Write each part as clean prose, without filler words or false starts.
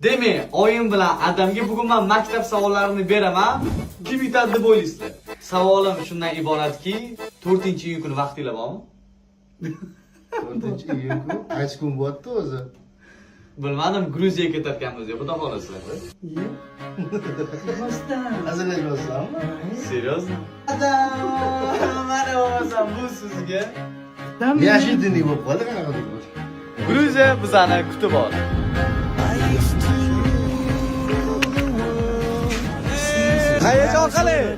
Demak, oyim bilan Adamga bugun men maktab savollarini beraman. Kim yutadi deb o'ylaysizlar? Savolim shundan iboratki, 4-iyun kuni vaqtinglar bormi? 4-iyun kuni qaysi kun bo'lyapti o'zi? Bilmadim, Gruziyaga ketayotganmiz, xudo xolasa. Hazillashmoqsanmi? Seriozmi? Adam, mana bo'lmasa bu sizga. Yashil diniy bo'lib qoldi qanaqa bo'ldi? Gruziya bizani kutib oldi. Hayajon qiling.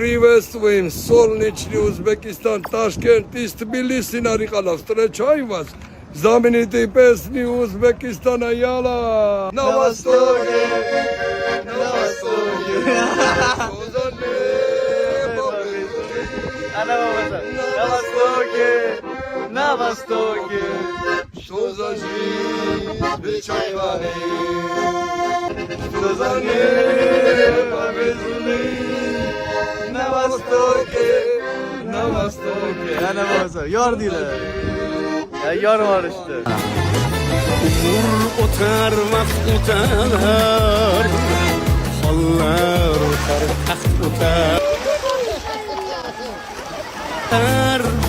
Приветствуем солнечный Узбекистан, Ташкент из Тбилиси на Рикалов. Встречаем вас. Знаменитые песни Узбекистана Яла. На востоке, на востоке. На востоке, на востоке. Что за жизнь без чайвары? Что за небо без луны? Na vostoke, na vostoke. Ana bo'lsa, yordinglar. Yorib olishdi. Umr o'tar, vaqt o'tar, hollar o'tar, taxt o'tar.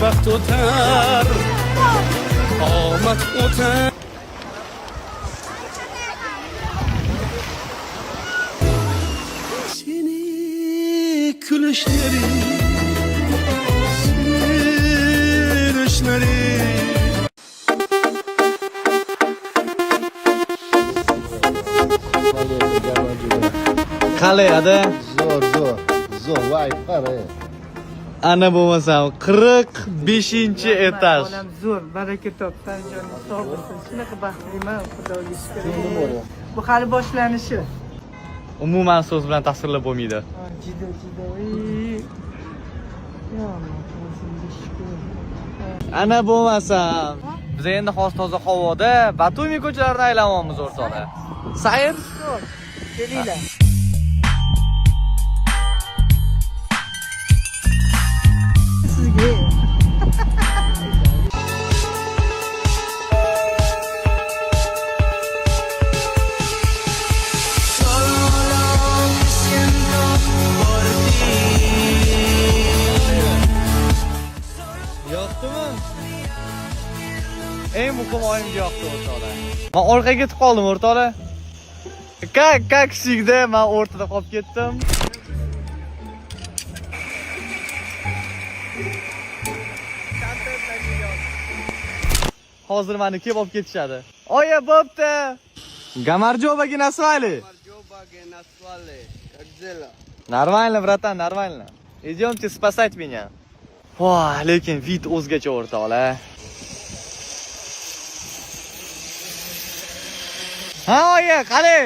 Vaqt o'tar, omad o'tar. Kuluşları, sürüşleri. Qalay ada? Zo'r, voy, qara. Ana bo'lmasam 45-chi etaj. Onam zo'r, baraka top, Tanjonning sog' bo'lsin. Shunaqa baxtliman, Xudoga shukr. Bu hali boshlanishi. Umuman so'z bilan tasvirlab bo'lmaydi. Juda. Ana bo'lmasam, biz endi hozir toza havoda Batumi ko'chalarini aylanamiz o'rtoqlar. Sayr? Kelinglar. Sizga Yoqdimi? Eng muhim oyimga yoqdi o'rtoqlar. Men orqaga ketib qoldim o'rtoqlar. Kaksikda men o'rtada qolib ketdim. Hozir meni kelib olib ketishadi. Oya bo'pti. Gamarjobaga nasvali. Нормально, братан, нормально. Идемте спасать меня. Voy, lekin vid o'zgacha o'rtoqlar. Ha, oya, qani?